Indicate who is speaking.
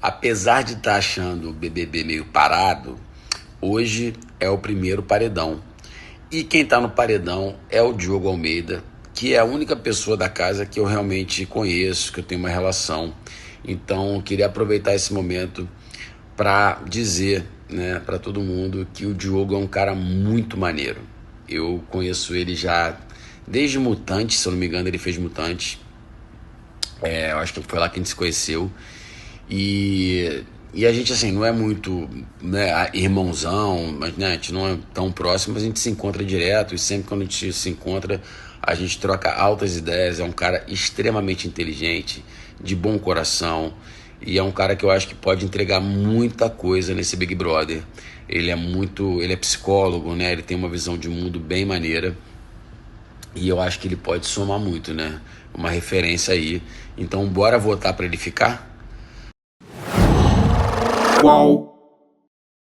Speaker 1: Apesar de estar achando o BBB meio parado, hoje é o primeiro paredão. E quem está no paredão é o Diogo Almeida, que é a única pessoa da casa que eu realmente conheço, que eu tenho uma relação. Então, eu queria aproveitar esse momento para dizer, né, para todo mundo que o Diogo é um cara muito maneiro. Eu conheço ele já desde Mutante, se eu não me engano, ele fez Mutante. Eu acho que foi lá que a gente se conheceu. E a gente, assim, não é muito, né, irmãozão, mas, né, a gente não é tão próximo, mas a gente se encontra direto. E sempre quando a gente se encontra, a gente troca altas ideias. É um cara extremamente inteligente, de bom coração. E é um cara que eu acho que pode entregar muita coisa nesse Big Brother. Ele é psicólogo, né? Ele tem uma visão de mundo bem maneira. E eu acho que ele pode somar muito, né? Uma referência aí. Então, bora votar para ele ficar?
Speaker 2: Qual?